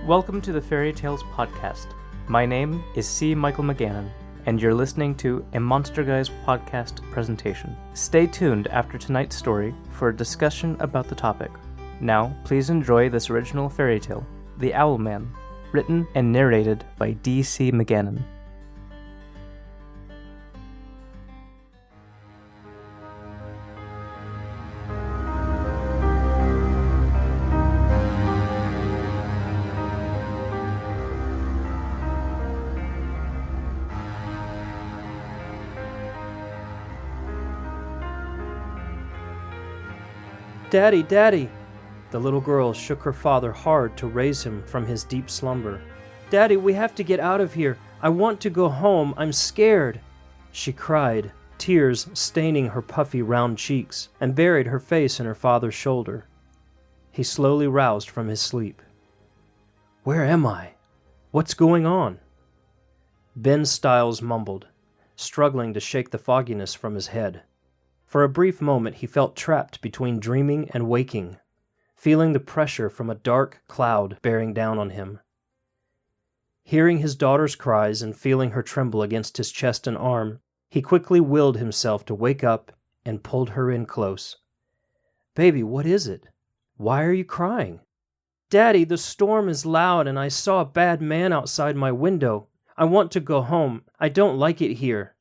Welcome to the Faerie Tales Podcast. My name is C. Michael McGannon, and you're listening to a Monster Guys podcast presentation. Stay tuned after tonight's story for a discussion about the topic. Now, please enjoy this original fairy tale, The Owlman, written and narrated by D.C. McGannon. "Daddy, Daddy!" The little girl shook her father hard to raise him from his deep slumber. "Daddy, we have to get out of here. I want to go home. I'm scared," she cried, tears staining her puffy round cheeks, and buried her face in her father's shoulder. He slowly roused from his sleep. "Where am I? What's going on?" Ben Stiles mumbled, struggling to shake the fogginess from his head. For a brief moment he felt trapped between dreaming and waking, feeling the pressure from a dark cloud bearing down on him. Hearing his daughter's cries and feeling her tremble against his chest and arm, he quickly willed himself to wake up and pulled her in close. "Baby, what is it? Why are you crying?" "Daddy, the storm is loud and I saw a bad man outside my window. I want to go home. I don't like it here."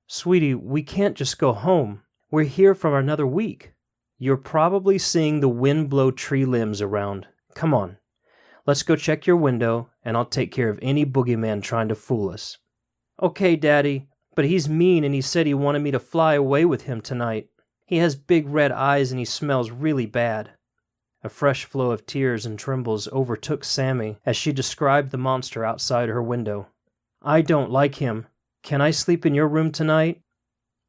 "Sweetie, we can't just go home. We're here for another week. You're probably seeing the wind blow tree limbs around. Come on, let's go check your window, and I'll take care of any boogeyman trying to fool us." "Okay, Daddy, but he's mean and he said he wanted me to fly away with him tonight. He has big red eyes and he smells really bad." A fresh flow of tears and trembles overtook Sammy as she described the monster outside her window. "I don't like him. Can I sleep in your room tonight?"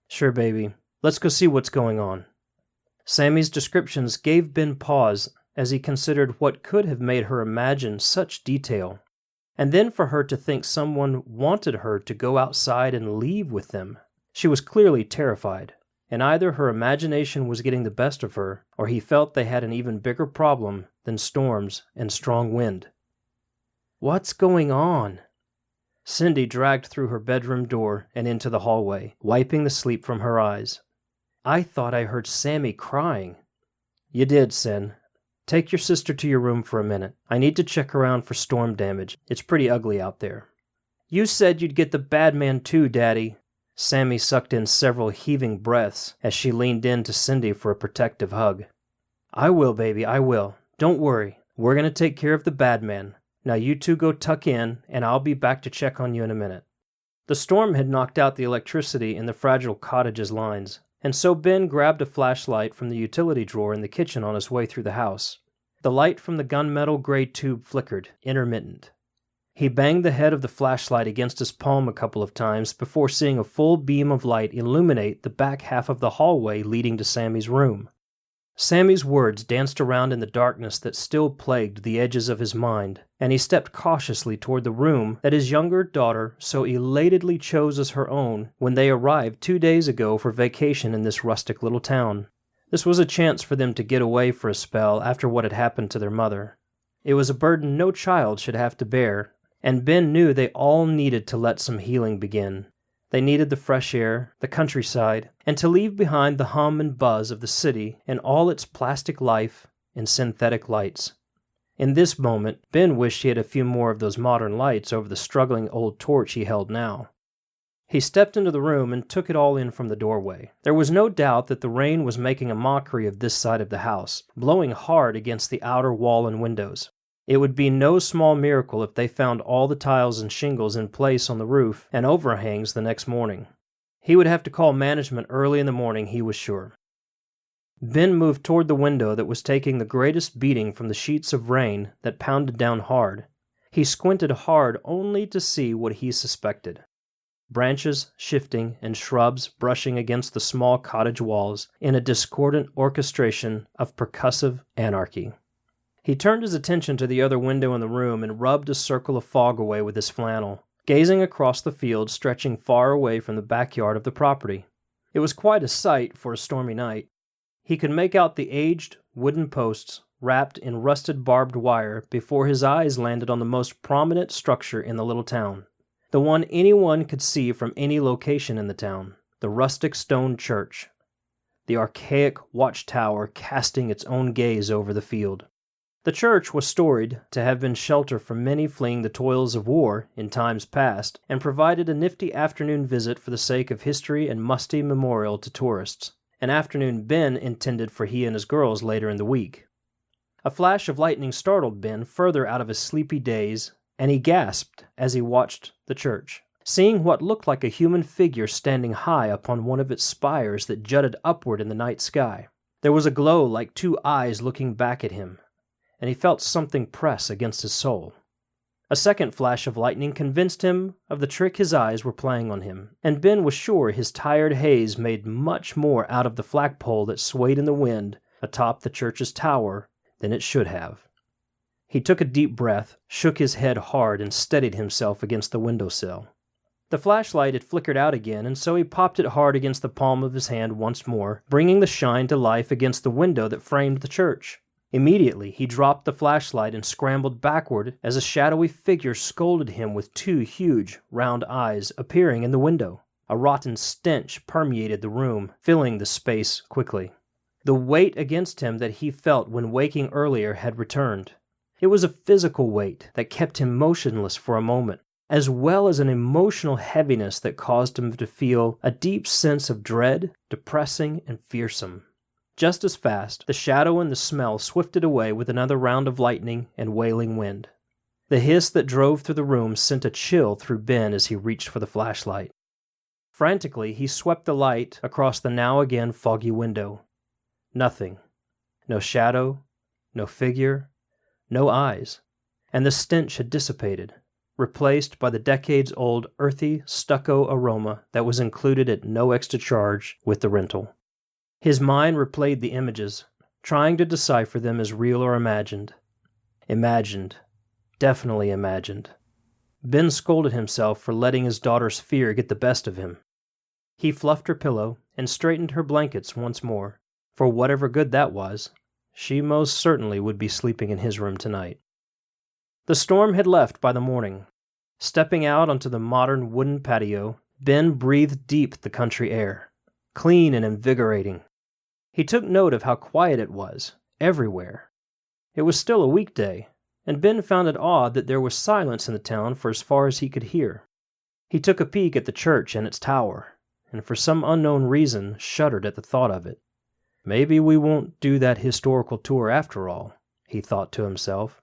"Sure, baby. Let's go see what's going on." Sammy's descriptions gave Ben pause as he considered what could have made her imagine such detail, and then for her to think someone wanted her to go outside and leave with them. She was clearly terrified, and either her imagination was getting the best of her, or he felt they had an even bigger problem than storms and strong wind. "What's going on?" Cindy dragged through her bedroom door and into the hallway, wiping the sleep from her eyes. "I thought I heard Sammy crying." "You did, Sin. Take your sister to your room for a minute. I need to check around for storm damage. It's pretty ugly out there." "You said you'd get the bad man too, Daddy." Sammy sucked in several heaving breaths as she leaned in to Cindy for a protective hug. "I will, baby, I will. Don't worry. We're going to take care of the bad man. Now you two go tuck in, and I'll be back to check on you in a minute." The storm had knocked out the electricity in the fragile cottage's lines, and so Ben grabbed a flashlight from the utility drawer in the kitchen on his way through the house. The light from the gunmetal gray tube flickered, intermittent. He banged the head of the flashlight against his palm a couple of times before seeing a full beam of light illuminate the back half of the hallway leading to Sammy's room. Sammy's words danced around in the darkness that still plagued the edges of his mind, and he stepped cautiously toward the room that his younger daughter so elatedly chose as her own when they arrived 2 days ago for vacation in this rustic little town. This was a chance for them to get away for a spell after what had happened to their mother. It was a burden no child should have to bear, and Ben knew they all needed to let some healing begin. They needed the fresh air, the countryside, and to leave behind the hum and buzz of the city and all its plastic life and synthetic lights. In this moment, Ben wished he had a few more of those modern lights over the struggling old torch he held now. He stepped into the room and took it all in from the doorway. There was no doubt that the rain was making a mockery of this side of the house, blowing hard against the outer wall and windows. It would be no small miracle if they found all the tiles and shingles in place on the roof and overhangs the next morning. He would have to call management early in the morning, he was sure. Ben moved toward the window that was taking the greatest beating from the sheets of rain that pounded down hard. He squinted hard only to see what he suspected. Branches shifting and shrubs brushing against the small cottage walls in a discordant orchestration of percussive anarchy. He turned his attention to the other window in the room and rubbed a circle of fog away with his flannel, gazing across the field stretching far away from the backyard of the property. It was quite a sight for a stormy night. He could make out the aged wooden posts wrapped in rusted barbed wire before his eyes landed on the most prominent structure in the little town. The one anyone could see from any location in the town, the rustic stone church. The archaic watchtower casting its own gaze over the field. The church was storied to have been shelter for many fleeing the toils of war in times past, and provided a nifty afternoon visit for the sake of history and musty memorial to tourists, an afternoon Ben intended for he and his girls later in the week. A flash of lightning startled Ben further out of his sleepy daze, and he gasped as he watched the church, seeing what looked like a human figure standing high upon one of its spires that jutted upward in the night sky. There was a glow like two eyes looking back at him, and he felt something press against his soul. A second flash of lightning convinced him of the trick his eyes were playing on him, and Ben was sure his tired haze made much more out of the flagpole that swayed in the wind atop the church's tower than it should have. He took a deep breath, shook his head hard, and steadied himself against the windowsill. The flashlight had flickered out again, and so he popped it hard against the palm of his hand once more, bringing the shine to life against the window that framed the church. Immediately, he dropped the flashlight and scrambled backward as a shadowy figure scolded him with two huge, round eyes appearing in the window. A rotten stench permeated the room, filling the space quickly. The weight against him that he felt when waking earlier had returned. It was a physical weight that kept him motionless for a moment, as well as an emotional heaviness that caused him to feel a deep sense of dread, depressing and fearsome. Just as fast, the shadow and the smell swifted away with another round of lightning and wailing wind. The hiss that drove through the room sent a chill through Ben as he reached for the flashlight. Frantically, he swept the light across the now again foggy window. Nothing. No shadow, no figure, no eyes, and the stench had dissipated, replaced by the decades-old earthy stucco aroma that was included at no extra charge with the rental. His mind replayed the images, trying to decipher them as real or imagined. Imagined. Definitely imagined. Ben scolded himself for letting his daughter's fear get the best of him. He fluffed her pillow and straightened her blankets once more. For whatever good that was, she most certainly would be sleeping in his room tonight. The storm had left by the morning. Stepping out onto the modern wooden patio, Ben breathed deep the country air, clean and invigorating. He took note of how quiet it was, everywhere. It was still a weekday, and Ben found it odd that there was silence in the town for as far as he could hear. He took a peek at the church and its tower, and for some unknown reason shuddered at the thought of it. Maybe we won't do that historical tour after all, he thought to himself.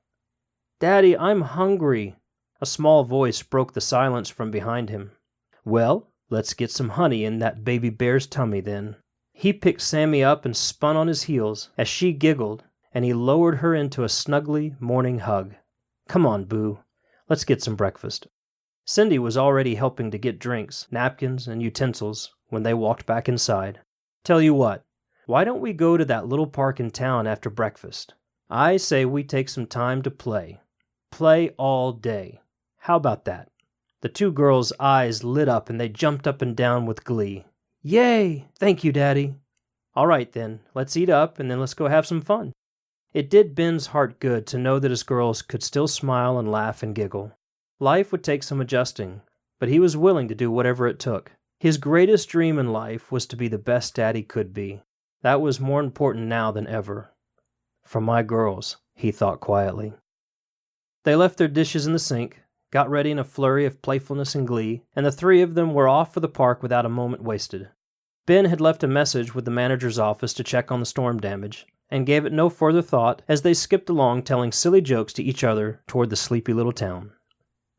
Daddy, I'm hungry. A small voice broke the silence from behind him. Well, let's get some honey in that baby bear's tummy then. He picked Sammy up and spun on his heels as she giggled, and he lowered her into a snuggly morning hug. Come on, Boo. Let's get some breakfast. Cindy was already helping to get drinks, napkins, and utensils when they walked back inside. Tell you what, why don't we go to that little park in town after breakfast? I say we take some time to play. Play all day. How about that? The two girls' eyes lit up and they jumped up and down with glee. Yay! Thank you, Daddy. All right then, let's eat up and then let's go have some fun. It did Ben's heart good to know that his girls could still smile and laugh and giggle. Life would take some adjusting, but he was willing to do whatever it took. His greatest dream in life was to be the best dad he could be. That was more important now than ever. For my girls, he thought quietly. They left their dishes in the sink, got ready in a flurry of playfulness and glee, and the three of them were off for the park without a moment wasted. Ben had left a message with the manager's office to check on the storm damage, and gave it no further thought as they skipped along telling silly jokes to each other toward the sleepy little town.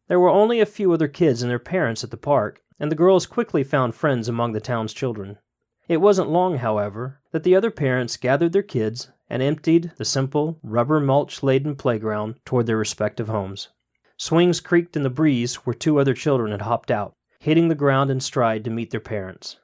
There were only a few other kids and their parents at the park, and the girls quickly found friends among the town's children. It wasn't long, however, that the other parents gathered their kids and emptied the simple, rubber mulch-laden playground toward their respective homes. Swings creaked in the breeze where two other children had hopped out, hitting the ground in stride to meet their parents.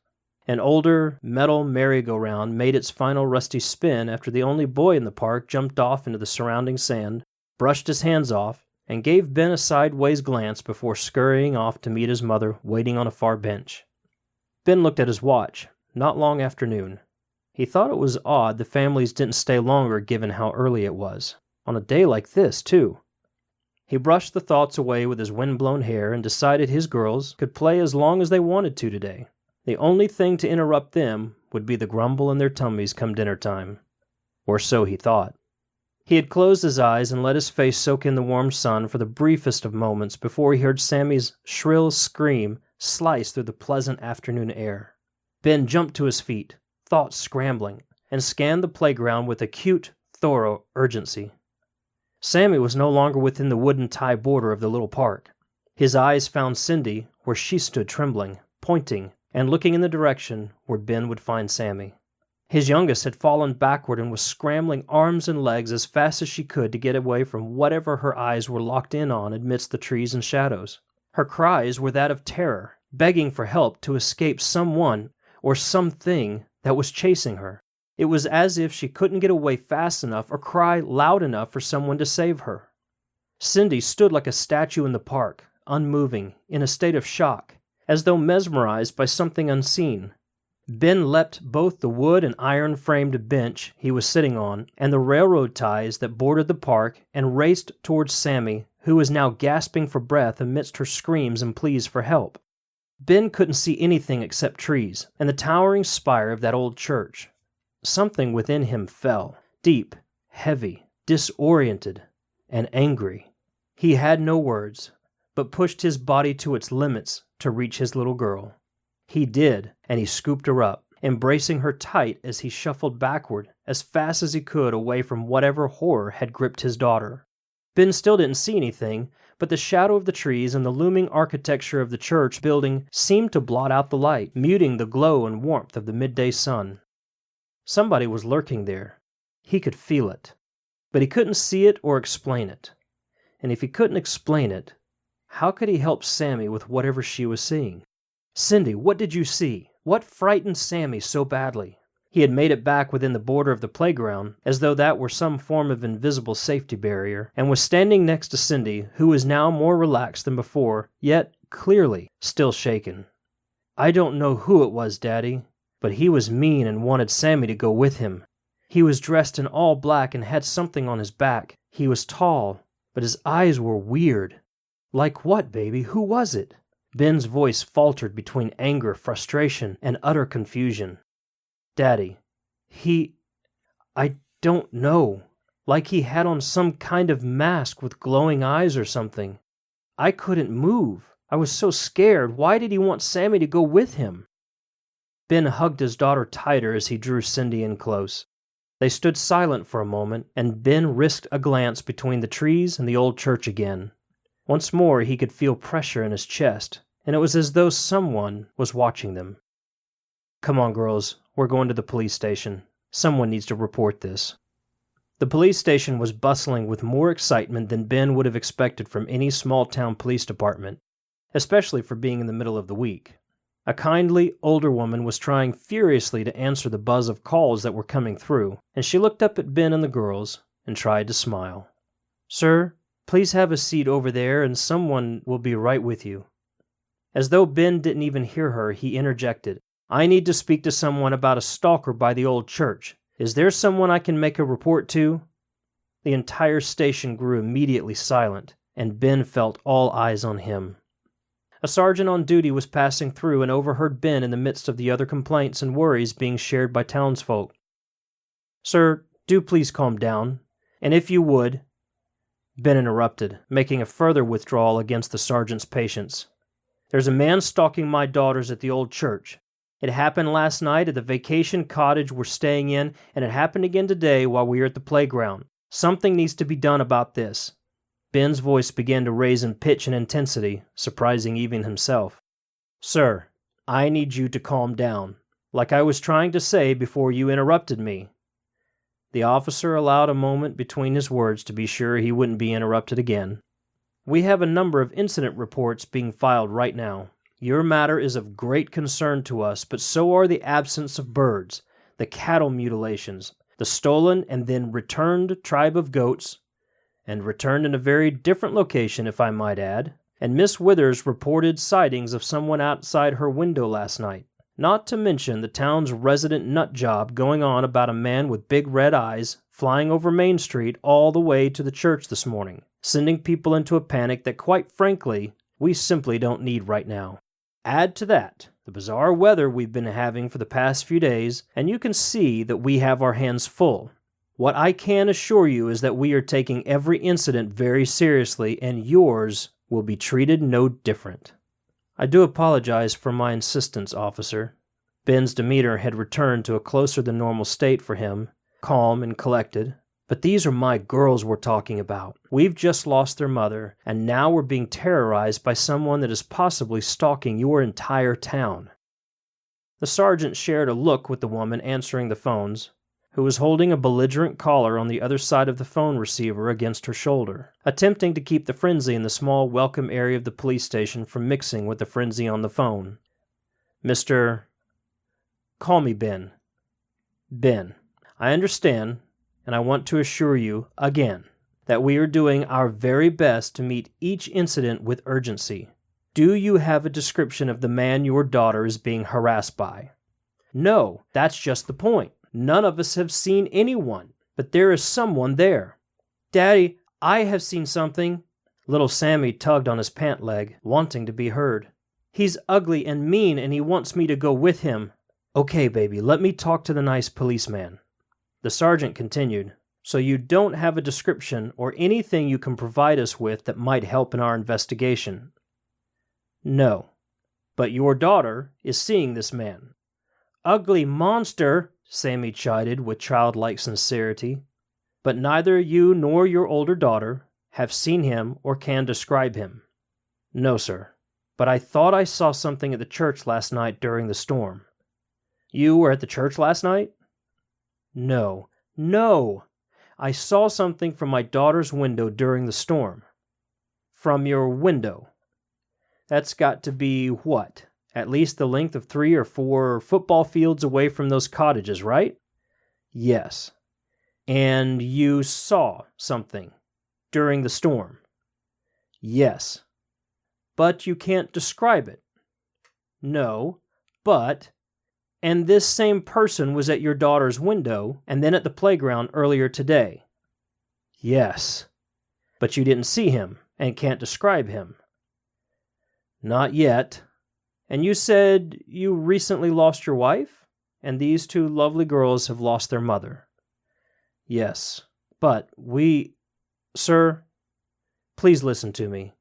An older, metal merry-go-round made its final rusty spin after the only boy in the park jumped off into the surrounding sand, brushed his hands off, and gave Ben a sideways glance before scurrying off to meet his mother waiting on a far bench. Ben looked at his watch. Not long after noon. He thought it was odd the families didn't stay longer given how early it was. On a day like this, too. He brushed the thoughts away with his wind-blown hair and decided his girls could play as long as they wanted to today. The only thing to interrupt them would be the grumble in their tummies come dinner time. Or so he thought. He had closed his eyes and let his face soak in the warm sun for the briefest of moments before he heard Sammy's shrill scream slice through the pleasant afternoon air. Ben jumped to his feet, thoughts scrambling, and scanned the playground with acute, thorough urgency. Sammy was no longer within the wooden tie border of the little park. His eyes found Cindy where she stood trembling, pointing, and looking in the direction where Ben would find Sammy. His youngest had fallen backward and was scrambling arms and legs as fast as she could to get away from whatever her eyes were locked in on amidst the trees and shadows. Her cries were that of terror, begging for help to escape someone or something that was chasing her. It was as if she couldn't get away fast enough or cry loud enough for someone to save her. Cindy stood like a statue in the park, unmoving, in a state of shock, as though mesmerized by something unseen. Ben leapt both the wood and iron-framed bench he was sitting on and the railroad ties that bordered the park and raced towards Sammy, who was now gasping for breath amidst her screams and pleas for help. Ben couldn't see anything except trees and the towering spire of that old church. Something within him fell, deep, heavy, disoriented, and angry. He had no words, but pushed his body to its limits to reach his little girl. He did, and he scooped her up, embracing her tight as he shuffled backward as fast as he could away from whatever horror had gripped his daughter. Ben still didn't see anything, but the shadow of the trees and the looming architecture of the church building seemed to blot out the light, muting the glow and warmth of the midday sun. Somebody was lurking there. He could feel it, but he couldn't see it or explain it. And if he couldn't explain it, how could he help Sammy with whatever she was seeing? Cindy, what did you see? What frightened Sammy so badly? He had made it back within the border of the playground, as though that were some form of invisible safety barrier, and was standing next to Cindy, who was now more relaxed than before, yet, clearly, still shaken. I don't know who it was, Daddy, but he was mean and wanted Sammy to go with him. He was dressed in all black and had something on his back. He was tall, but his eyes were weird. Like what, baby? Who was it? Ben's voice faltered between anger, frustration, and utter confusion. Daddy, I don't know. Like he had on some kind of mask with glowing eyes or something. I couldn't move. I was so scared. Why did he want Sammy to go with him? Ben hugged his daughter tighter as he drew Cindy in close. They stood silent for a moment, and Ben risked a glance between the trees and the old church again. Once more he could feel pressure in his chest, and it was as though someone was watching them. Come on, girls, we're going to the police station. Someone needs to report this. The police station was bustling with more excitement than Ben would have expected from any small-town police department, especially for being in the middle of the week. A kindly, older woman was trying furiously to answer the buzz of calls that were coming through, and she looked up at Ben and the girls and tried to smile. Sir, please have a seat over there and someone will be right with you. As though Ben didn't even hear her, he interjected. I need to speak to someone about a stalker by the old church. Is there someone I can make a report to? The entire station grew immediately silent, and Ben felt all eyes on him. A sergeant on duty was passing through and overheard Ben in the midst of the other complaints and worries being shared by townsfolk. Sir, do please calm down, and if you would... Ben interrupted, making a further withdrawal against the sergeant's patience. There's a man stalking my daughters at the old church. It happened last night at the vacation cottage we're staying in, and it happened again today while we were at the playground. Something needs to be done about this. Ben's voice began to raise in pitch and intensity, surprising even himself. Sir, I need you to calm down, like I was trying to say before you interrupted me. The officer allowed a moment between his words to be sure he wouldn't be interrupted again. We have a number of incident reports being filed right now. Your matter is of great concern to us, but so are the absence of birds, the cattle mutilations, the stolen and then returned tribe of goats, and returned in a very different location, if I might add, and Miss Withers reported sightings of someone outside her window last night. Not to mention the town's resident nut job going on about a man with big red eyes flying over Main Street all the way to the church this morning, sending people into a panic that, quite frankly, we simply don't need right now. Add to that the bizarre weather we've been having for the past few days, and you can see that we have our hands full. What I can assure you is that we are taking every incident very seriously, and yours will be treated no different. I do apologize for my insistence, officer. Ben's demeanor had returned to a closer than normal state for him, calm and collected. But these are my girls we're talking about. We've just lost their mother, and now we're being terrorized by someone that is possibly stalking your entire town. The sergeant shared a look with the woman answering the phones, who was holding a belligerent caller on the other side of the phone receiver against her shoulder, attempting to keep the frenzy in the small welcome area of the police station from mixing with the frenzy on the phone. Mr. Call me Ben. Ben, I understand, and I want to assure you, again, that we are doing our very best to meet each incident with urgency. Do you have a description of the man your daughter is being harassed by? No, that's just the point. None of us have seen anyone, but there is someone there. Daddy, I have seen something. Little Sammy tugged on his pant leg, wanting to be heard. He's ugly and mean, and he wants me to go with him. Okay, baby, let me talk to the nice policeman. The sergeant continued, so you don't have a description or anything you can provide us with that might help in our investigation? No, but your daughter is seeing this man. Ugly monster, Sammy chided with childlike sincerity. But neither you nor your older daughter have seen him or can describe him. No, sir, but I thought I saw something at the church last night during the storm. You were at the church last night? No. I saw something from my daughter's window during the storm. From your window? That's got to be what? At least the length of 3 or 4 football fields away from those cottages, right? Yes. And you saw something during the storm? Yes. But you can't describe it? No, but... And this same person was at your daughter's window and then at the playground earlier today? Yes. But you didn't see him and can't describe him? Not yet. And you said you recently lost your wife? And these 2 lovely girls have lost their mother? Yes. But Sir, please listen to me.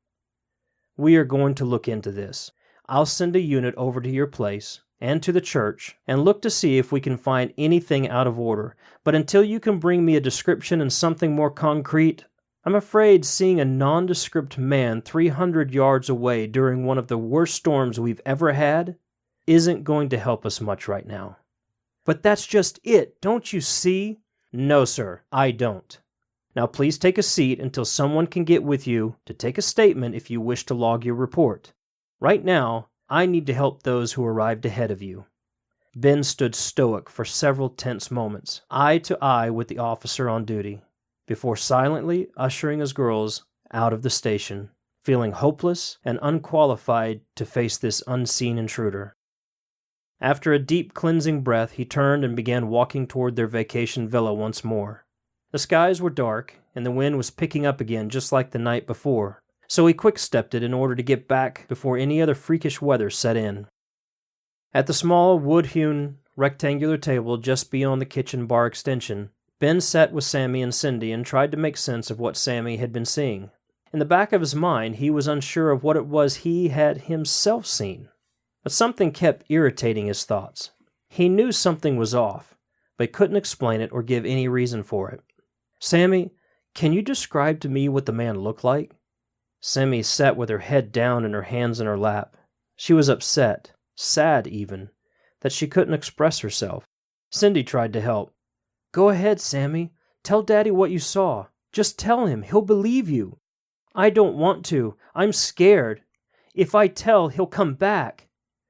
We are going to look into this. I'll send a unit over to your place and to the church and look to see if we can find anything out of order. But until you can bring me a description and something more concrete, I'm afraid seeing a nondescript man 300 yards away during one of the worst storms we've ever had isn't going to help us much right now. But that's just it, don't you see? No, sir, I don't. Now please take a seat until someone can get with you to take a statement if you wish to log your report. Right now, I need to help those who arrived ahead of you. Ben stood stoic for several tense moments, eye to eye with the officer on duty, before silently ushering his girls out of the station, feeling hopeless and unqualified to face this unseen intruder. After a deep cleansing breath, he turned and began walking toward their vacation villa once more. The skies were dark, and the wind was picking up again just like the night before, so he quick-stepped it in order to get back before any other freakish weather set in. At the small, wood-hewn, rectangular table just beyond the kitchen bar extension, Ben sat with Sammy and Cindy and tried to make sense of what Sammy had been seeing. In the back of his mind, he was unsure of what it was he had himself seen. But something kept irritating his thoughts. He knew something was off, but couldn't explain it or give any reason for it. Sammy, can you describe to me what the man looked like? Sammy sat with her head down and her hands in her lap. She was upset, sad even, that she couldn't express herself. Cindy tried to help. Go ahead, Sammy. Tell Daddy what you saw. Just tell him. He'll believe you. I don't want to. I'm scared. If I tell, he'll come back.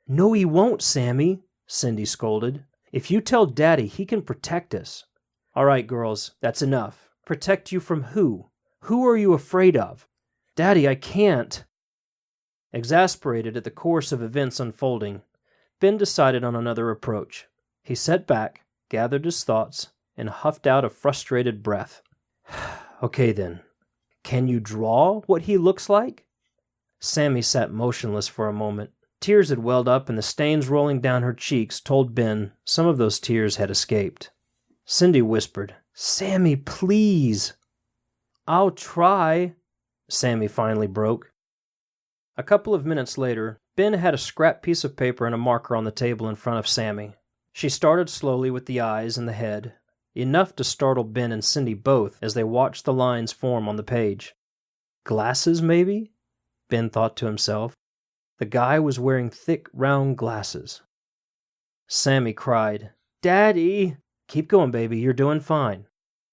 No, he won't, Sammy, Cindy scolded. If you tell Daddy, he can protect us. All right, girls, that's enough. Protect you from who? Who are you afraid of? Daddy, I can't. Exasperated at the course of events unfolding, Ben decided on another approach. He sat back, gathered his thoughts, and huffed out a frustrated breath. Okay then, can you draw what he looks like? Sammy sat motionless for a moment. Tears had welled up, and the stains rolling down her cheeks told Ben some of those tears had escaped. Cindy whispered, "Sammy, please." "I'll try," Sammy finally broke. A couple of minutes later, Ben had a scrap piece of paper and a marker on the table in front of Sammy. She started slowly with the eyes and the head, enough to startle Ben and Cindy both as they watched the lines form on the page. Glasses, maybe? Ben thought to himself. The guy was wearing thick, round glasses. Sammy cried, "Daddy!" "Keep going, baby, you're doing fine."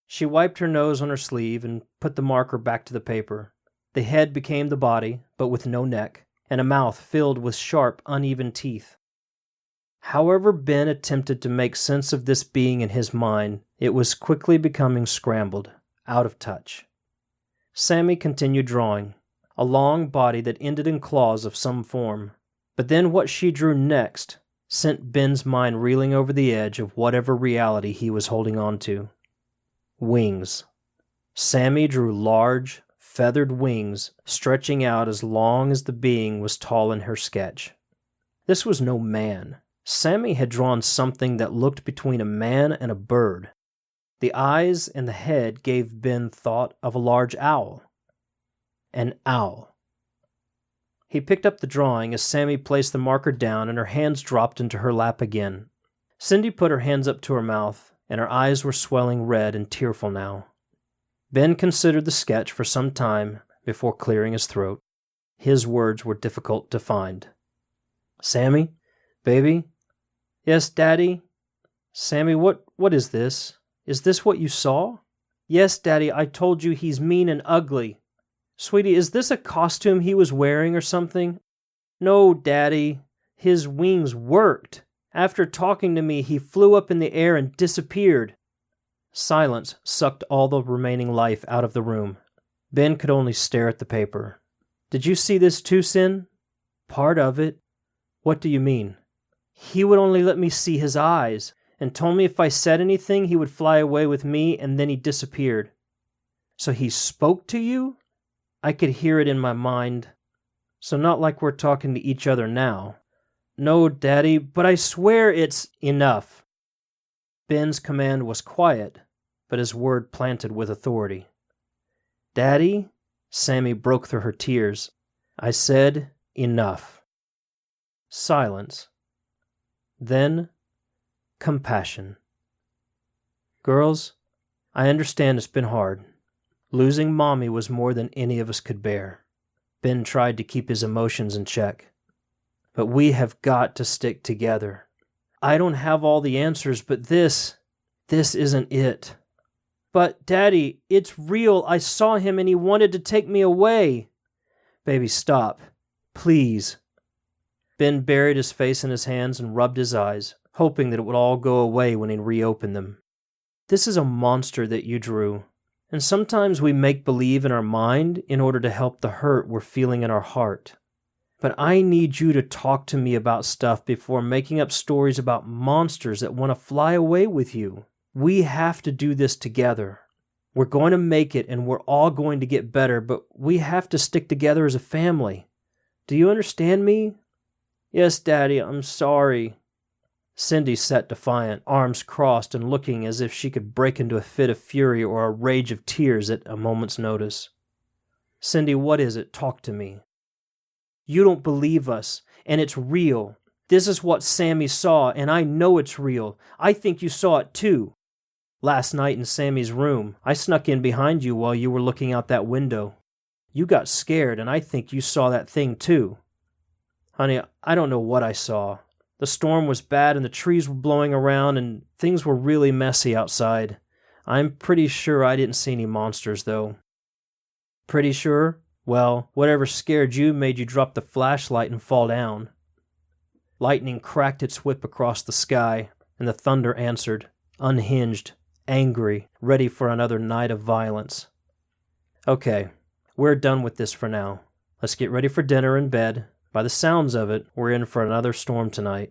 She wiped her nose on her sleeve and put the marker back to the paper. The head became the body, but with no neck, and a mouth filled with sharp, uneven teeth. However Ben attempted to make sense of this being in his mind, it was quickly becoming scrambled, out of touch. Sammy continued drawing, a long body that ended in claws of some form. But then what she drew next sent Ben's mind reeling over the edge of whatever reality he was holding on to. Wings. Sammy drew large, feathered wings stretching out as long as the being was tall in her sketch. This was no man. Sammy had drawn something that looked between a man and a bird. The eyes and the head gave Ben thought of a large owl. An owl. He picked up the drawing as Sammy placed the marker down and her hands dropped into her lap again. Cindy put her hands up to her mouth, and her eyes were swelling red and tearful now. Ben considered the sketch for some time before clearing his throat. His words were difficult to find. "Sammy? Baby?" "Yes, Daddy?" "Sammy, what is this? Is this what you saw?" "Yes, Daddy, I told you he's mean and ugly." "Sweetie, is this a costume he was wearing or something?" "No, Daddy. His wings worked. After talking to me, he flew up in the air and disappeared." Silence sucked all the remaining life out of the room. Ben could only stare at the paper. "Did you see this too, Sin?" "Part of it." "What do you mean?" "He would only let me see his eyes, and told me if I said anything he would fly away with me, and then he disappeared." "So he spoke to you?" "I could hear it in my mind." "So not like we're talking to each other now." "No, Daddy, but I swear it's enough." Ben's command was quiet, but his word planted with authority. "Daddy," Sammy broke through her tears, "I said enough." Silence. Then, compassion. "Girls, I understand it's been hard. Losing Mommy was more than any of us could bear." Ben tried to keep his emotions in check. "But we have got to stick together. I don't have all the answers, but this isn't it." "But, Daddy, it's real. I saw him and he wanted to take me away." "Baby, stop. Please." Ben buried his face in his hands and rubbed his eyes, hoping that it would all go away when he reopened them. "This is a monster that you drew, and sometimes we make believe in our mind in order to help the hurt we're feeling in our heart. But I need you to talk to me about stuff before making up stories about monsters that want to fly away with you. We have to do this together. We're going to make it and we're all going to get better, but we have to stick together as a family. Do you understand me?" "Yes, Daddy, I'm sorry." Cindy sat defiant, arms crossed and looking as if she could break into a fit of fury or a rage of tears at a moment's notice. "Cindy, what is it? Talk to me." "You don't believe us, and it's real. This is what Sammy saw, and I know it's real. I think you saw it too. Last night in Sammy's room, I snuck in behind you while you were looking out that window. You got scared, and I think you saw that thing too." "Honey, I don't know what I saw. The storm was bad and the trees were blowing around and things were really messy outside. I'm pretty sure I didn't see any monsters, though." "Pretty sure? Well, whatever scared you made you drop the flashlight and fall down." Lightning cracked its whip across the sky, and the thunder answered, unhinged, angry, ready for another night of violence. "Okay, we're done with this for now. Let's get ready for dinner and bed. By the sounds of it, we're in for another storm tonight."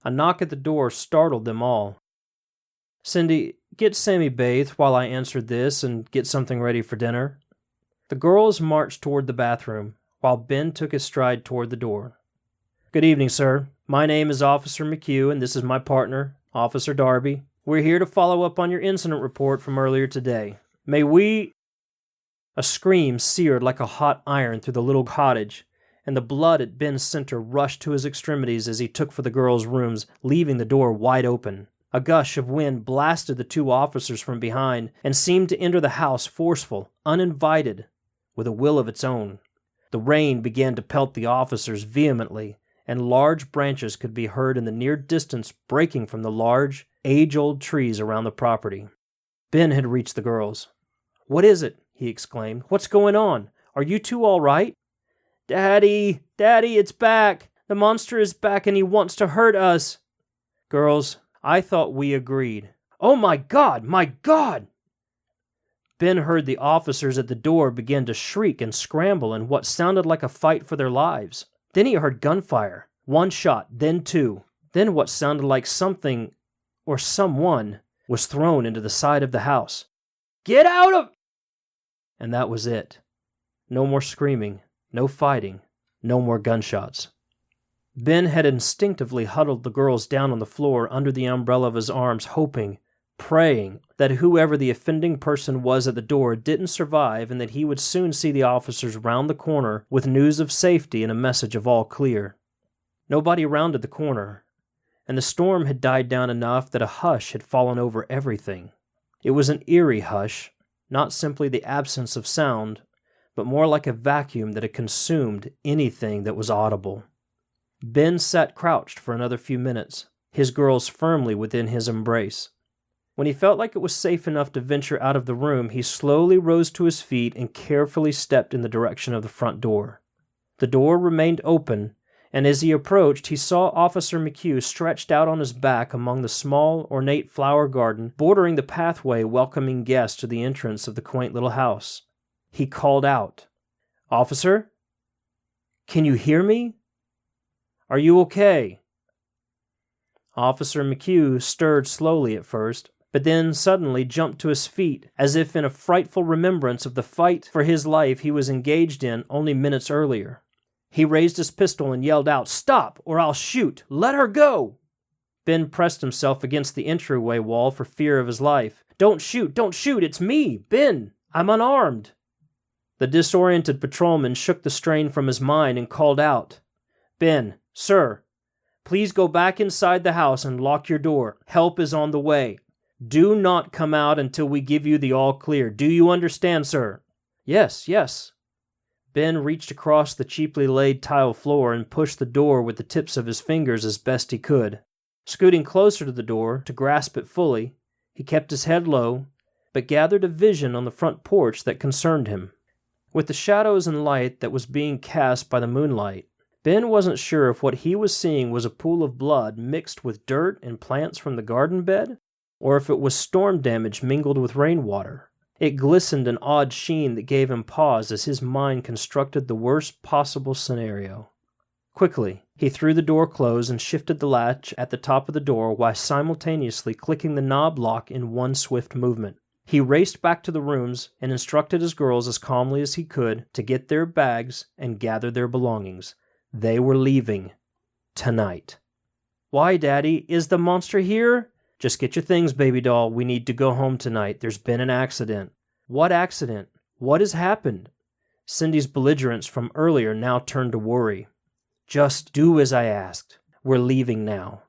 A knock at the door startled them all. "Cindy, get Sammy bathed while I answer this and get something ready for dinner." The girls marched toward the bathroom, while Ben took his stride toward the door. "Good evening, sir. My name is Officer McHugh, and this is my partner, Officer Darby. We're here to follow up on your incident report from earlier today. May we—" A scream seared like a hot iron through the little cottage, and the blood at Ben's center rushed to his extremities as he took for the girls' rooms, leaving the door wide open. A gush of wind blasted the two officers from behind and seemed to enter the house forceful, uninvited, with a will of its own. The rain began to pelt the officers vehemently, and large branches could be heard in the near distance breaking from the large, age-old trees around the property. Ben had reached the girls. "What is it?" he exclaimed. "What's going on? Are you two all right?" "Daddy! Daddy, it's back! The monster is back and he wants to hurt us!" "Girls, I thought we agreed." "Oh my God! My God!" Ben heard the officers at the door begin to shriek and scramble in what sounded like a fight for their lives. Then he heard gunfire. One shot, then two. Then what sounded like something, or someone, was thrown into the side of the house. "Get out of—" And that was it. No more screaming, no fighting, no more gunshots. Ben had instinctively huddled the girls down on the floor under the umbrella of his arms, hoping, praying, that whoever the offending person was at the door didn't survive and that he would soon see the officers round the corner with news of safety and a message of all clear. Nobody rounded the corner, and the storm had died down enough that a hush had fallen over everything. It was an eerie hush, not simply the absence of sound, but more like a vacuum that had consumed anything that was audible. Ben sat crouched for another few minutes, his girls firmly within his embrace. When he felt like it was safe enough to venture out of the room, he slowly rose to his feet and carefully stepped in the direction of the front door. The door remained open, and as he approached, he saw Officer McHugh stretched out on his back among the small, ornate flower garden bordering the pathway welcoming guests to the entrance of the quaint little house. He called out, "Officer? Can you hear me? Are you okay?" Officer McHugh stirred slowly at first, but then suddenly jumped to his feet, as if in a frightful remembrance of the fight for his life he was engaged in only minutes earlier. He raised his pistol and yelled out, "Stop, or I'll shoot! Let her go!" Ben pressed himself against the entryway wall for fear of his life. Don't shoot! It's me, Ben! I'm unarmed!" The disoriented patrolman shook the strain from his mind and called out, "Ben, sir, please go back inside the house and lock your door. Help is on the way. Do not come out until we give you the all clear. Do you understand, sir?" Yes. Ben reached across the cheaply laid tile floor and pushed the door with the tips of his fingers as best he could. Scooting closer to the door to grasp it fully, he kept his head low, but gathered a vision on the front porch that concerned him. With the shadows and light that was being cast by the moonlight, Ben wasn't sure if what he was seeing was a pool of blood mixed with dirt and plants from the garden bed, or if it was storm damage mingled with rainwater. It glistened an odd sheen that gave him pause as his mind constructed the worst possible scenario. Quickly, he threw the door closed and shifted the latch at the top of the door while simultaneously clicking the knob lock in one swift movement. He raced back to the rooms and instructed his girls as calmly as he could to get their bags and gather their belongings. They were leaving. Tonight. "Why, Daddy? Is the monster here?" "Just get your things, baby doll. We need to go home tonight. There's been an accident." "What accident? What has happened?" Cindy's belligerence from earlier now turned to worry. "Just do as I asked. We're leaving now."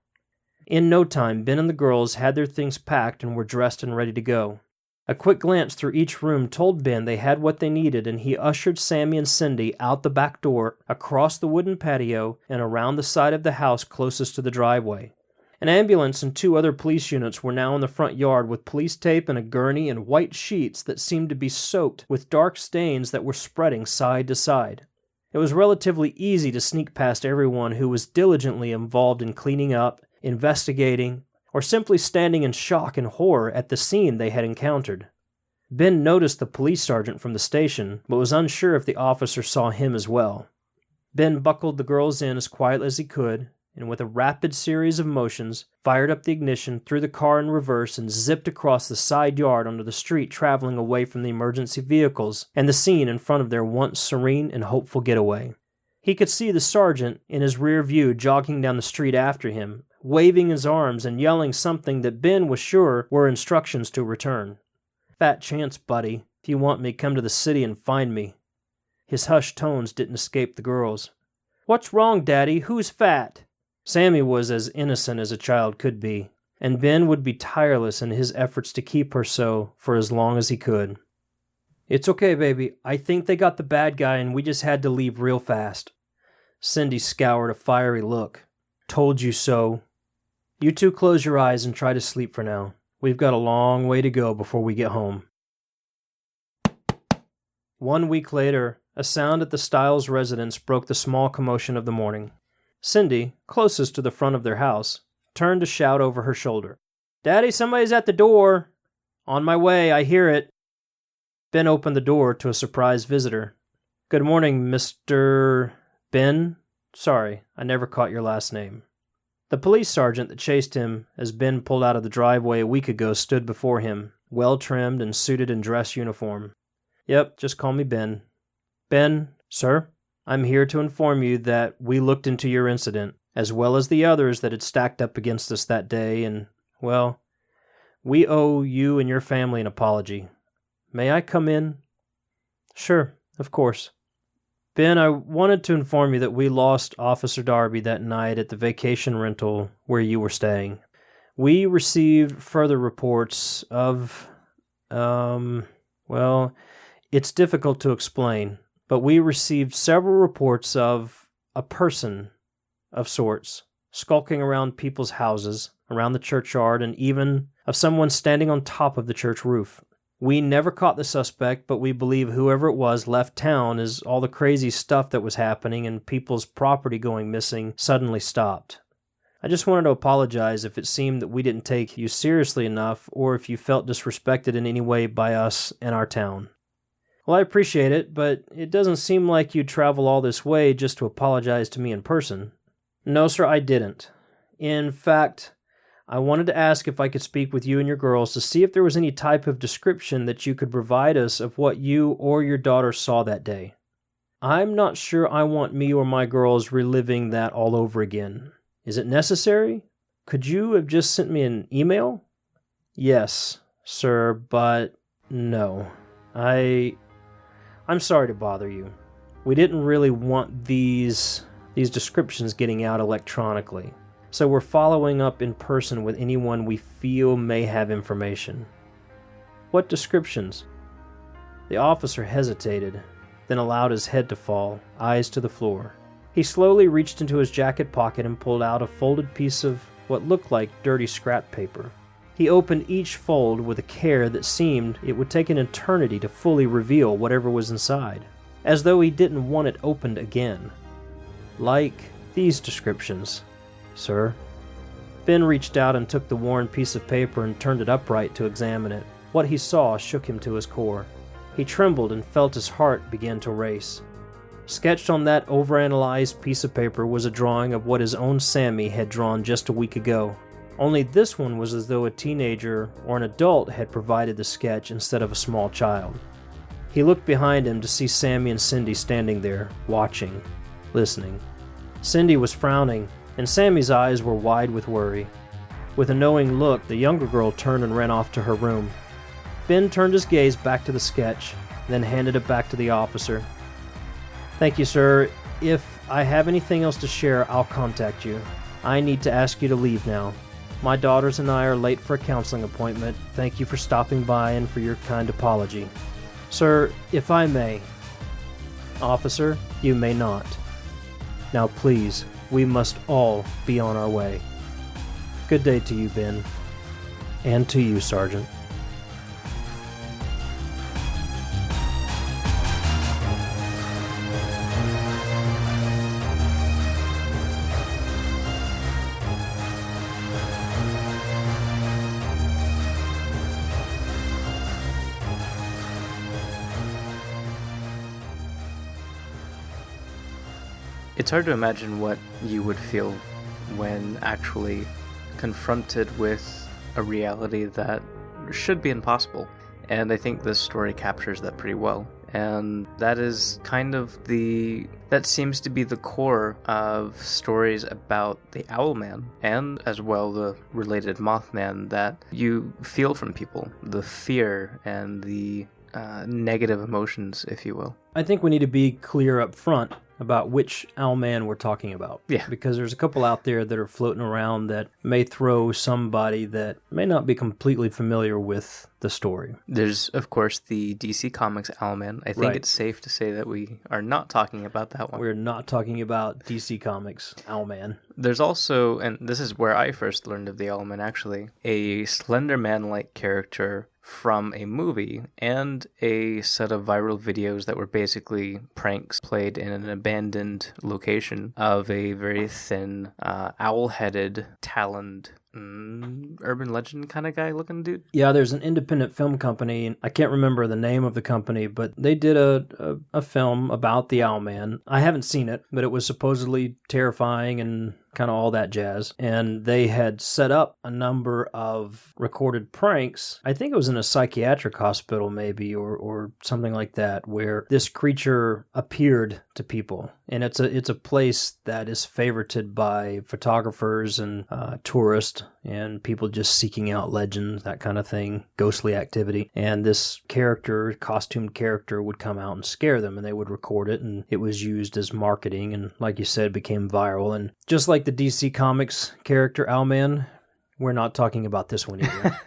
In no time, Ben and the girls had their things packed and were dressed and ready to go. A quick glance through each room told Ben they had what they needed, and he ushered Sammy and Cindy out the back door, across the wooden patio, and around the side of the house closest to the driveway. An ambulance and 2 other police units were now in the front yard with police tape and a gurney and white sheets that seemed to be soaked with dark stains that were spreading side to side. It was relatively easy to sneak past everyone who was diligently involved in cleaning up, investigating, or simply standing in shock and horror at the scene they had encountered. Ben noticed the police sergeant from the station, but was unsure if the officer saw him as well. Ben buckled the girls in as quietly as he could, and with a rapid series of motions, fired up the ignition, threw the car in reverse, and zipped across the side yard onto the street, traveling away from the emergency vehicles and the scene in front of their once serene and hopeful getaway. He could see the sergeant in his rear view jogging down the street after him, waving his arms and yelling something that Ben was sure were instructions to return. "Fat chance, buddy. If you want me, come to the city and find me." His hushed tones didn't escape the girls. "What's wrong, Daddy? Who's fat?" Sammy was as innocent as a child could be, and Ben would be tireless in his efforts to keep her so for as long as he could. "It's okay, baby. I think they got the bad guy and we just had to leave real fast." Cindy scoured a fiery look. "Told you so. You two close your eyes and try to sleep for now. We've got a long way to go before we get home." 1 week later, a sound at the Stiles residence broke the small commotion of the morning. Cindy, closest to the front of their house, turned to shout over her shoulder, "Daddy, somebody's at the door." "On my way, I hear it." Ben opened the door to a surprised visitor. "Good morning, Mr. Ben? Sorry, I never caught your last name." The police sergeant that chased him as Ben pulled out of the driveway a week ago stood before him, well-trimmed and suited in dress uniform. "Yep, just call me Ben." "Ben, sir, I'm here to inform you that we looked into your incident, as well as the others that had stacked up against us that day, and, well, we owe you and your family an apology. May I come in?" "Sure, of course." "Ben, I wanted to inform you that we lost Officer Darby that night at the vacation rental where you were staying. We received further reports of, well, it's difficult to explain, but we received several reports of a person of sorts skulking around people's houses, around the churchyard, and even of someone standing on top of the church roof. We never caught the suspect, but we believe whoever it was left town as all the crazy stuff that was happening and people's property going missing suddenly stopped. I just wanted to apologize if it seemed that we didn't take you seriously enough or if you felt disrespected in any way by us and our town." "Well, I appreciate it, but it doesn't seem like you'd travel all this way just to apologize to me in person." "No, sir, I didn't. In fact, I wanted to ask if I could speak with you and your girls to see if there was any type of description that you could provide us of what you or your daughter saw that day. I'm not sure I want me or my girls reliving that all over again. Is it necessary? Could you have just sent me an email?" "Yes, sir, but no. I'm sorry to bother you. We didn't really want these descriptions getting out electronically. So we're following up in person with anyone we feel may have information." "What descriptions?" The officer hesitated, then allowed his head to fall, eyes to the floor. He slowly reached into his jacket pocket and pulled out a folded piece of what looked like dirty scrap paper. He opened each fold with a care that seemed it would take an eternity to fully reveal whatever was inside, as though he didn't want it opened again. "Like these descriptions, sir." Ben reached out and took the worn piece of paper and turned it upright to examine it. What he saw shook him to his core. He trembled and felt his heart begin to race. Sketched on that overanalyzed piece of paper was a drawing of what his own Sammy had drawn just a week ago. Only this one was as though a teenager or an adult had provided the sketch instead of a small child. He looked behind him to see Sammy and Cindy standing there, watching, listening. Cindy was frowning, and Sammy's eyes were wide with worry. With a knowing look, the younger girl turned and ran off to her room. Ben turned his gaze back to the sketch, then handed it back to the officer. "Thank you, sir. If I have anything else to share, I'll contact you. I need to ask you to leave now. My daughters and I are late for a counseling appointment. Thank you for stopping by and for your kind apology." "Sir, if I may." "Officer, you may not. Now please, we must all be on our way. Good day to you, Ben. And to you, Sergeant." It's hard to imagine what you would feel when actually confronted with a reality that should be impossible. And I think this story captures that pretty well. And that is kind of that seems to be the core of stories about the Owlman, and as well the related Mothman that you feel from people. The fear and the negative emotions, if you will. I think we need to be clear up front about which Owlman we're talking about. Yeah. Because there's a couple out there that are floating around that may throw somebody that may not be completely familiar with the story. There's, of course, the DC Comics Owlman. I think Right. it's safe to say that we are not talking about that one. We're not talking about DC Comics Owlman. There's also, and this is where I first learned of the Owlman actually, a Slender Man-like character from a movie and a set of viral videos that were basically pranks played in an abandoned location of a very thin, owl-headed, taloned, urban legend kind of guy looking dude. Yeah, there's an independent film company, and I can't remember the name of the company, but they did a film about the Owlman. I haven't seen it, but it was supposedly terrifying and kind of all that jazz. And they had set up a number of recorded pranks. I think it was in a psychiatric hospital maybe, or something like that, where this creature appeared to people. And it's a place that is favorited by photographers and tourists and people just seeking out legends, that kind of thing, ghostly activity. And this costumed character would come out and scare them, and they would record it, and it was used as marketing, and like you said, became viral. And just like the DC Comics character Owlman, we're not talking about this one either.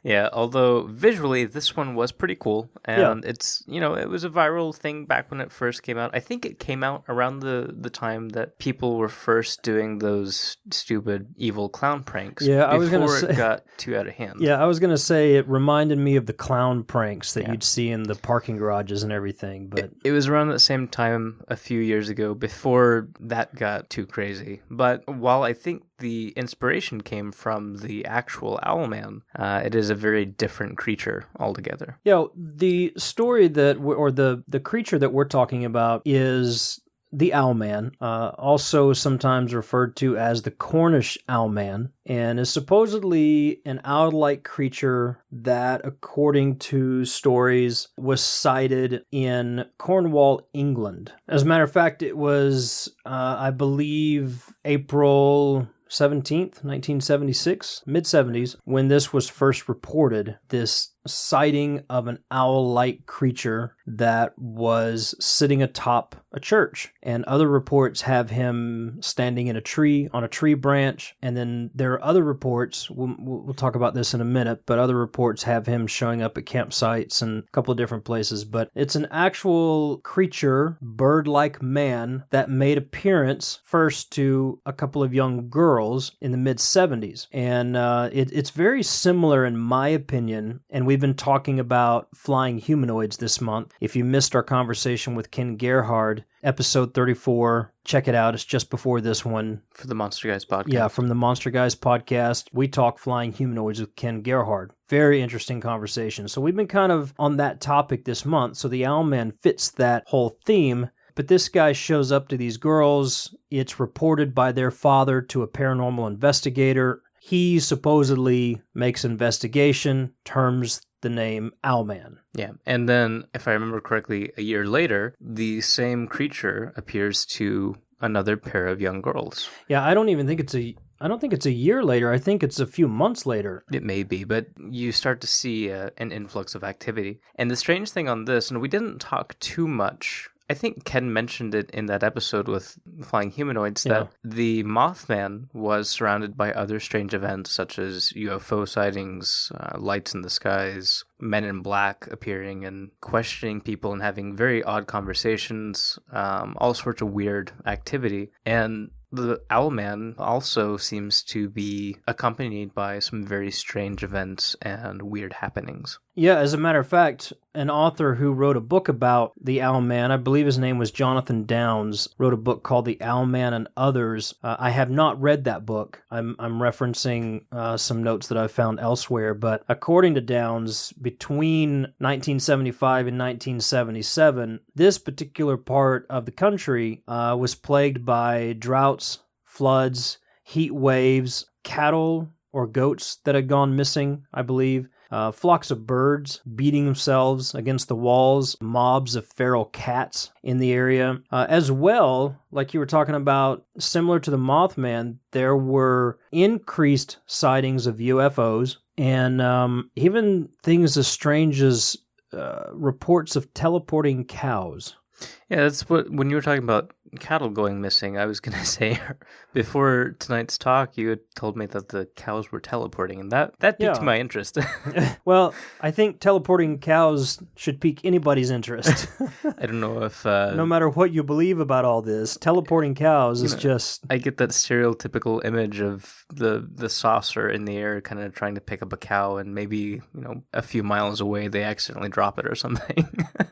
Yeah, although visually this one was pretty cool, and it's, it was a viral thing back when it first came out. I think it came out around the time that people were first doing those stupid evil clown pranks. Yeah, I was gonna before say, it got too out of hand. Yeah, I was going to say it reminded me of the clown pranks that you'd see in the parking garages and everything. But it was around that same time a few years ago before that got too crazy. But while I think the inspiration came from the actual Owlman, it is a very different creature altogether. Yeah, the story the creature that we're talking about is the Owlman, also sometimes referred to as the Cornish Owlman, and is supposedly an owl-like creature that, according to stories, was sighted in Cornwall, England. As a matter of fact, it was, I believe, April 17th, 1976, mid-70s, when this was first reported, this sighting of an owl-like creature that was sitting atop a church. And other reports have him standing in a tree, on a tree branch. And then there are other reports, we'll talk about this in a minute, but other reports have him showing up at campsites and a couple of different places. But it's an actual creature, bird-like man, that made appearance first to a couple of young girls in the mid-70s. And it's very similar, in my opinion, and we've been talking about flying humanoids this month. If you missed our conversation with Ken Gerhard, episode 34, check it out. It's just before this one. For the Monster Guys podcast. Yeah, from the Monster Guys podcast. We talk flying humanoids with Ken Gerhard. Very interesting conversation. So we've been kind of on that topic this month. So the Owlman fits that whole theme. But this guy shows up to these girls. It's reported by their father to a paranormal investigator. He supposedly makes investigation, terms the name Owlman. Yeah, and then, if I remember correctly, a year later, the same creature appears to another pair of young girls. Yeah, I don't think it's a year later. I think it's a few months later. It may be, but you start to see an influx of activity. And the strange thing on this, and we didn't talk too much, I think Ken mentioned it in that episode with Flying Humanoids, that the Mothman was surrounded by other strange events such as UFO sightings, lights in the skies, men in black appearing and questioning people and having very odd conversations, all sorts of weird activity. And the Owlman also seems to be accompanied by some very strange events and weird happenings. Yeah, as a matter of fact, an author who wrote a book about the Owlman, I believe his name was Jonathan Downes, wrote a book called The Owlman and Others. I have not read that book. I'm referencing some notes that I've found elsewhere, but according to Downes, between 1975 and 1977, this particular part of the country was plagued by droughts, floods, heat waves, cattle or goats that had gone missing, I believe, flocks of birds beating themselves against the walls, mobs of feral cats in the area. As well, like you were talking about, similar to the Mothman, there were increased sightings of UFOs and even things as strange as reports of teleporting cows. Yeah, that's what, when you were talking about cattle going missing, I was going to say, before tonight's talk, you had told me that the cows were teleporting, and that piqued my interest. Well, I think teleporting cows should pique anybody's interest. I don't know if... no matter what you believe about all this, teleporting cows is just... I get that stereotypical image of the saucer in the air kind of trying to pick up a cow, and maybe, a few miles away they accidentally drop it or something.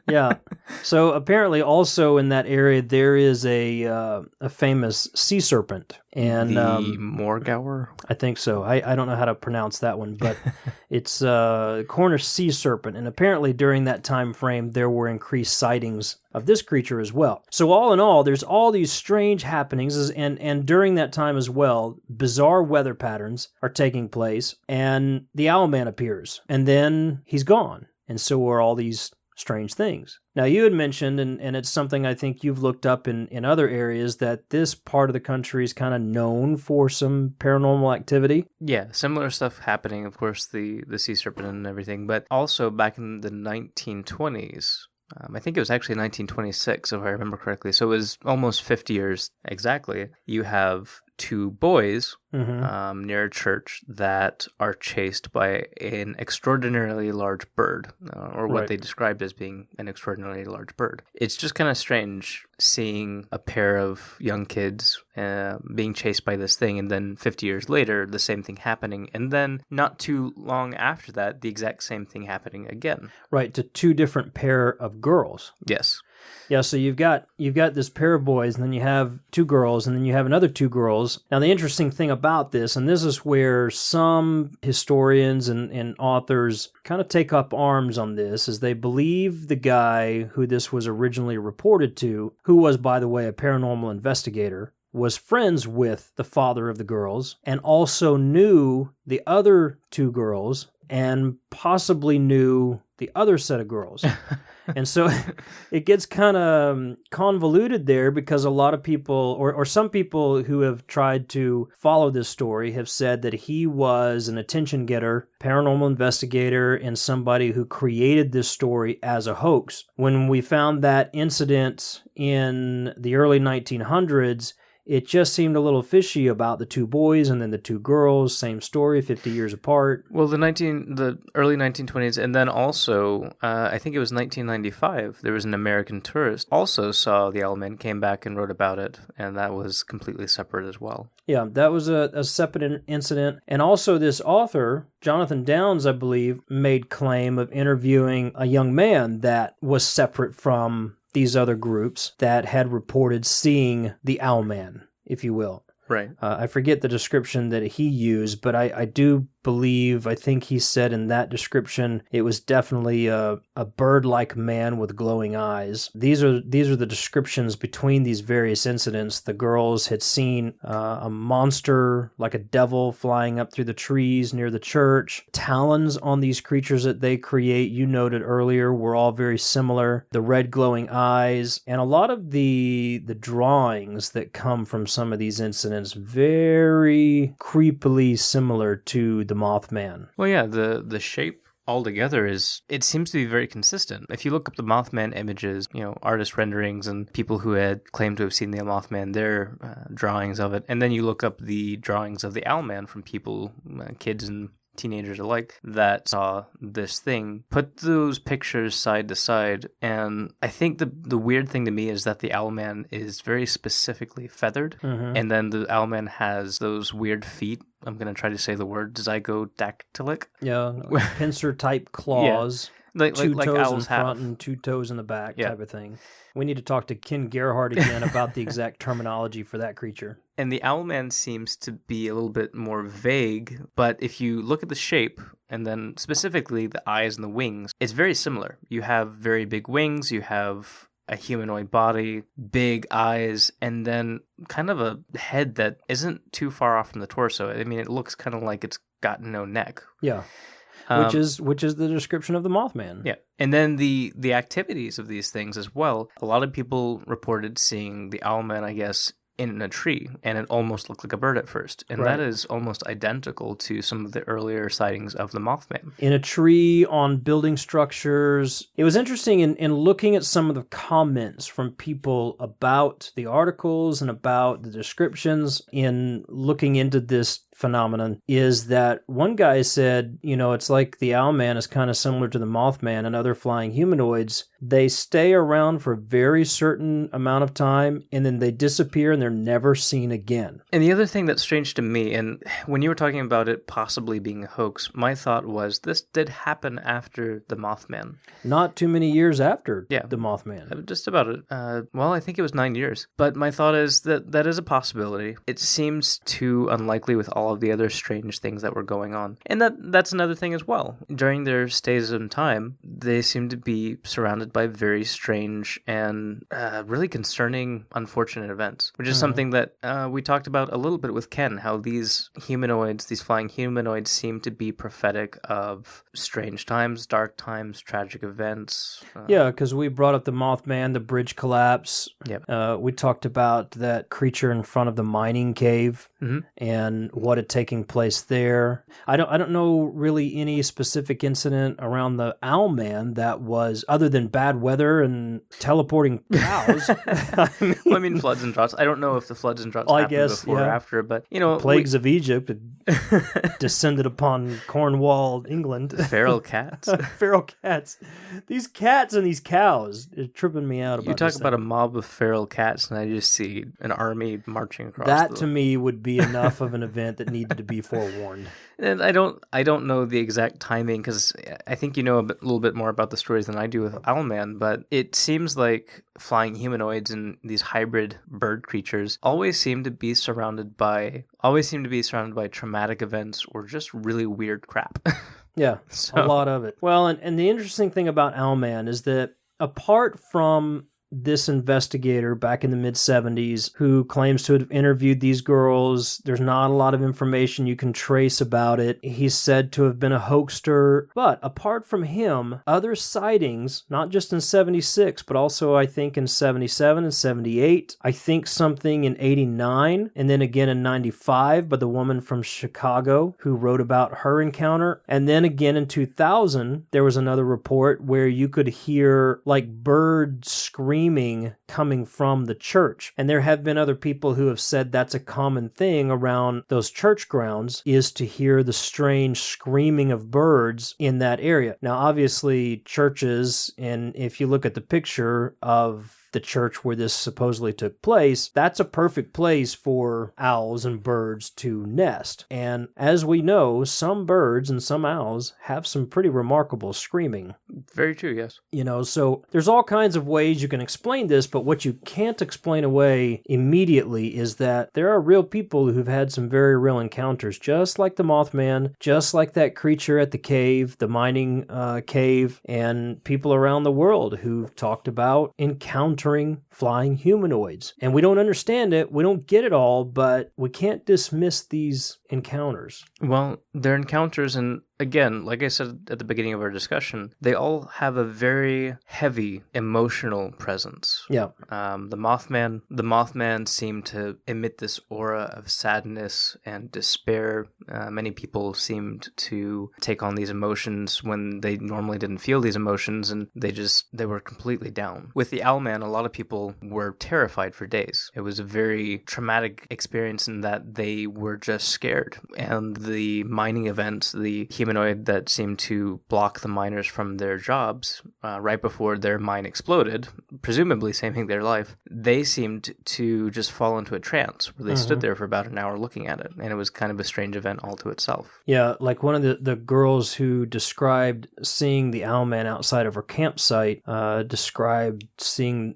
Yeah. So apparently also in that area there is a famous sea serpent. And the Morgower? I think so. I don't know how to pronounce that one, but it's Cornish sea serpent. And apparently during that time frame there were increased sightings of this creature as well. So all in all, there's all these strange happenings, and during that time as well, bizarre weather patterns are taking place, and the Owlman appears, and then he's gone. And so are all these strange things. Now, you had mentioned, and it's something I think you've looked up in other areas, that this part of the country is kind of known for some paranormal activity. Yeah, similar stuff happening, of course, the sea serpent and everything, but also back in the 1920s, I think it was actually 1926, if I remember correctly, so it was almost 50 years exactly, you have two boys near a church that are chased by an extraordinarily large bird, or what they described as being an extraordinarily large bird. It's just kind of strange seeing a pair of young kids being chased by this thing, and then 50 years later, the same thing happening, and then not too long after that, the exact same thing happening again. Right, to two different pair of girls. Yes. Yeah, so you've got this pair of boys, and then you have two girls, and then you have another two girls. Now, the interesting thing about this, and this is where some historians and authors kind of take up arms on this, is they believe the guy who this was originally reported to, who was, by the way, a paranormal investigator, was friends with the father of the girls, and also knew the other two girls, and possibly knew the other set of girls. And so it gets kind of convoluted there, because a lot of people, or some people who have tried to follow this story, have said that he was an attention getter, paranormal investigator, and somebody who created this story as a hoax. When we found that incident in the early 1900s, it just seemed a little fishy about the two boys and then the two girls, same story, 50 years apart. Well, the early 1920s, and then also, I think it was 1995, there was an American tourist also saw the Owlman, came back and wrote about it, and that was completely separate as well. Yeah, that was a separate incident. And also this author, Jonathan Downes, I believe, made claim of interviewing a young man that was separate from these other groups that had reported seeing the Owlman, if you will. Right. I forget the description that he used, but I do believe, I think he said in that description, it was definitely a bird-like man with glowing eyes. These are the descriptions between these various incidents. The girls had seen a monster like a devil flying up through the trees near the church. Talons on these creatures that they create, you noted earlier, were all very similar. The red glowing eyes, and a lot of the drawings that come from some of these incidents, very creepily similar to the Mothman. Well, yeah, the shape altogether it seems to be very consistent. If you look up the Mothman images, artist renderings and people who had claimed to have seen the Mothman, their drawings of it, and then you look up the drawings of the Owlman from people, kids and teenagers alike, that saw this thing, put those pictures side to side, and I think the weird thing to me is that the Owlman is very specifically feathered, and then the Owlman has those weird feet. I'm going to try to say the word zygodactylic. Yeah, pincer-type claws. Yeah. Like toes owls in front and two toes in the back type of thing. We need to talk to Ken Gerhardt again about the exact terminology for that creature. And the Owlman seems to be a little bit more vague, but if you look at the shape, and then specifically the eyes and the wings, it's very similar. You have very big wings, you have a humanoid body, big eyes, and then kind of a head that isn't too far off from the torso. I mean, it looks kind of like it's got no neck. Yeah. Which is the description of the Mothman. Yeah. And then the activities of these things as well. A lot of people reported seeing the Owlman, I guess, in a tree, and it almost looked like a bird at first. And that is almost identical to some of the earlier sightings of the Mothman. In a tree, on building structures. It was interesting in looking at some of the comments from people about the articles and about the descriptions in looking into this phenomenon, is that one guy said, it's like the Owlman is kind of similar to the Mothman and other flying humanoids. They stay around for a very certain amount of time, and then they disappear and they're never seen again. And the other thing that's strange to me, and when you were talking about it possibly being a hoax, my thought was this did happen after the Mothman. Not too many years after the Mothman. Just about it. I think it was 9 years. But my thought is that is a possibility. It seems too unlikely with all of the other strange things that were going on. And that's another thing as well. During their stays in time, they seem to be surrounded by very strange and really concerning, unfortunate events, which is something that we talked about a little bit with Ken, how these humanoids, these flying humanoids, seem to be prophetic of strange times, dark times, tragic events. Because we brought up the Mothman, the bridge collapse. Yep. We talked about that creature in front of the mining cave and what had taken place there. I don't know really any specific incident around the Owlman that was, other than bad weather and teleporting cows. I mean, floods and droughts. I don't know if the floods and droughts happened before or after, but plagues of Egypt had descended upon Cornwall, England. Feral cats. Feral cats. These cats and these cows are tripping me out about You talk about a mob of feral cats, and I just see an army marching across. That to me would be enough of an event that needed to be forewarned. And I don't know the exact timing, because I think you know a little bit more about the stories than I do with Owlman, but it seems like flying humanoids and these hybrid bird creatures always seem to be surrounded by traumatic events or just really weird crap. Yeah, a lot of it. Well, and the interesting thing about Owlman is that apart from this investigator back in the mid-70s who claims to have interviewed these girls, there's not a lot of information you can trace about it. He's said to have been a hoaxer. But apart from him, other sightings, not just in 76, but also I think in 77 and 78, I think something in 89, and then again in 95 by the woman from Chicago who wrote about her encounter. And then again in 2000, there was another report where you could hear like birds screaming coming from the church. And there have been other people who have said that's a common thing around those church grounds, is to hear the strange screaming of birds in that area. Now, obviously, churches, and if you look at the picture of the church where this supposedly took place, that's a perfect place for owls and birds to nest. And as we know, some birds and some owls have some pretty remarkable screaming. Very true, yes. So there's all kinds of ways you can explain this, but what you can't explain away immediately is that there are real people who've had some very real encounters, just like the Mothman, just like that creature at the cave, the mining cave, and people around the world who've talked about encountering flying humanoids. And we don't understand it, we don't get it all, but we can't dismiss these encounters. Well, they're encounters, and again, like I said at the beginning of our discussion, they all have a very heavy emotional presence. Yeah. The Mothman seemed to emit this aura of sadness and despair. Many people seemed to take on these emotions when they normally didn't feel these emotions, and they were completely down. With the Owlman, a lot of people were terrified for days. It was a very traumatic experience in that they were just scared. And the mining events, the humanoid that seemed to block the miners from their jobs right before their mine exploded, presumably saving their life, they seemed to just fall into a trance where they stood there for about an hour looking at it. And it was kind of a strange event all to itself. Yeah, like one of the girls who described seeing the Owlman outside of her campsite described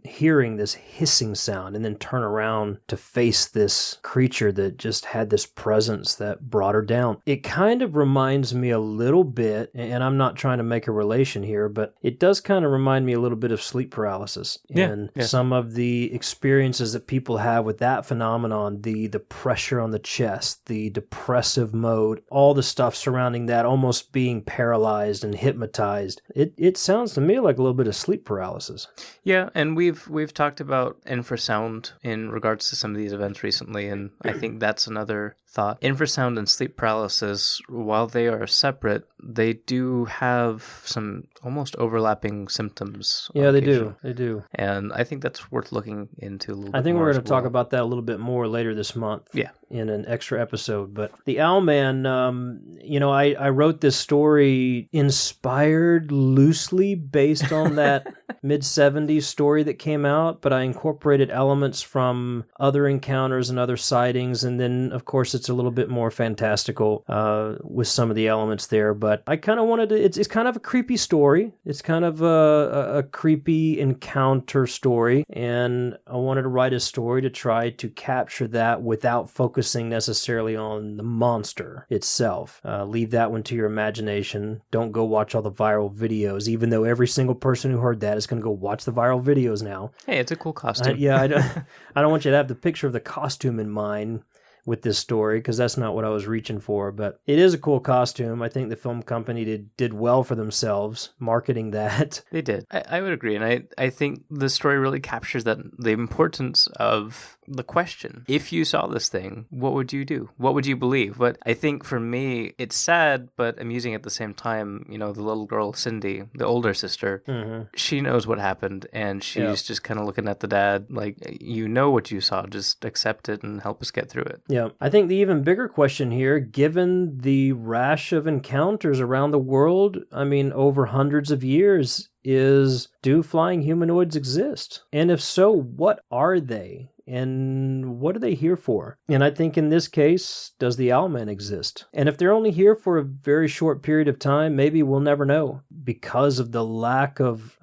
hearing this hissing sound and then turn around to face this creature that just had this presence that brought her down. It kind of reminds me a little bit, and I'm not trying to make a relation here, but it does kind of remind me a little bit of sleep paralysis. And some of the experiences that people have with that phenomenon, the pressure on the chest, the depressive mode, all the stuff surrounding that, almost being paralyzed and hypnotized. It sounds to me like a little bit of sleep paralysis. Yeah, and we've talked about infrasound in regards to some of these events recently, and I think that's another thought. Infrasound and sleep paralysis, while they are separate, they do have some almost overlapping symptoms. Yeah, they do. They do. And I think that's worth looking into a little bit. I think we're going to talk about that a little bit more later this month. Yeah. In an extra episode. But the Owlman, I wrote this story inspired loosely based on that mid-70s story that came out, but I incorporated elements from other encounters and other sightings, and then, of course, it's a little bit more fantastical with some of the elements there. But I kind of wanted to, it's kind of a creepy story. It's kind of a creepy encounter story, and I wanted to write a story to try to capture that without focusing necessarily on the monster itself. Leave that one to your imagination. Don't go watch all the viral videos, even though every single person who heard that is going to go watch the viral videos now. Hey, it's a cool costume. I don't want you to have the picture of the costume in mind with this story, because that's not what I was reaching for, but it is a cool costume. I think the film company did well for themselves marketing that. They did. I would agree, and I think the story really captures that, the importance of the question. If you saw this thing, what would you do? What would you believe? But I think for me, it's sad, but amusing at the same time. The little girl, Cindy, the older sister, she knows what happened, and she's just kind of looking at the dad like, what you saw, just accept it and help us get through it. Yeah, I think the even bigger question here, given the rash of encounters around the world, over hundreds of years, is, do flying humanoids exist? And if so, what are they? And what are they here for? And I think in this case, does the Owlman exist? And if they're only here for a very short period of time, maybe we'll never know, because of the lack of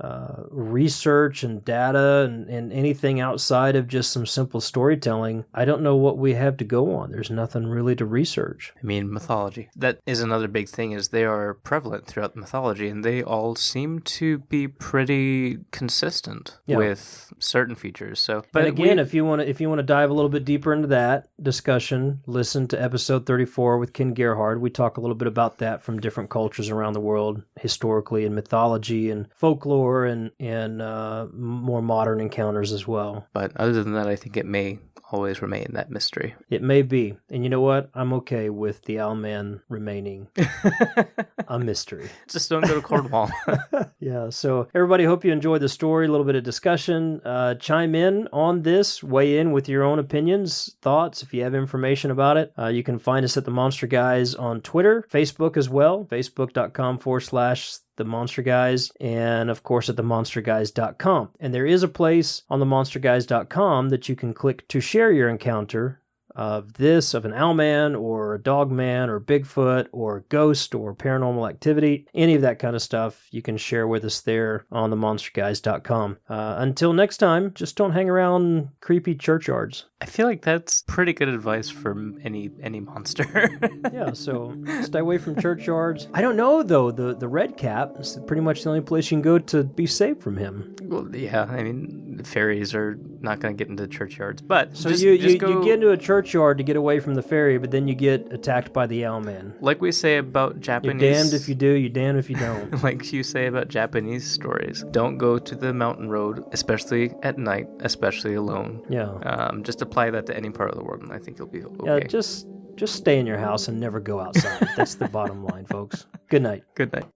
research and data and anything outside of just some simple storytelling. I don't know what we have to go on. There's nothing really to research. Mythology. That is another big thing, is they are prevalent throughout mythology, and they all seem to be pretty consistent with certain features. So, but again, if you want to dive a little bit deeper into that discussion, listen to episode 34 with Ken Gerhard. We talk a little bit about that from different cultures around the world, historically, and mythology and folklore and more modern encounters as well. But other than that, I think it may always remain that mystery. It may be. And you know what? I'm okay with the Owlman remaining a mystery. Just don't go to Cornwall. Yeah, so everybody, hope you enjoyed the story, a little bit of discussion. Chime in on this, weigh in with your own opinions, thoughts, if you have information about it. You can find us at The Monster Guys on Twitter, Facebook as well, facebook.com/The Monster Guys, and of course at themonsterguys.com. And there is a place on themonsterguys.com that you can click to share your encounter of an Owlman or a Dogman or Bigfoot or a ghost or paranormal activity, any of that kind of stuff you can share with us there on themonsterguys.com. Until next time, just don't hang around creepy churchyards. I feel like that's pretty good advice for any monster. Yeah, so stay away from churchyards. I don't know, though. The red cap is pretty much the only place you can go to be safe from him. Well, yeah, the fairies are not going to get into churchyards, but so you get into a churchyard to get away from the fairy, but then you get attacked by the Owlman. Like we say about Japanese... You're damned if you do, you're damned if you don't. Like you say about Japanese stories. Don't go to the mountain road, especially at night, especially alone. Yeah. Just apply that to any part of the world, and I think you'll be okay. Yeah, just stay in your house and never go outside. That's the bottom line, folks. Good night. Good night.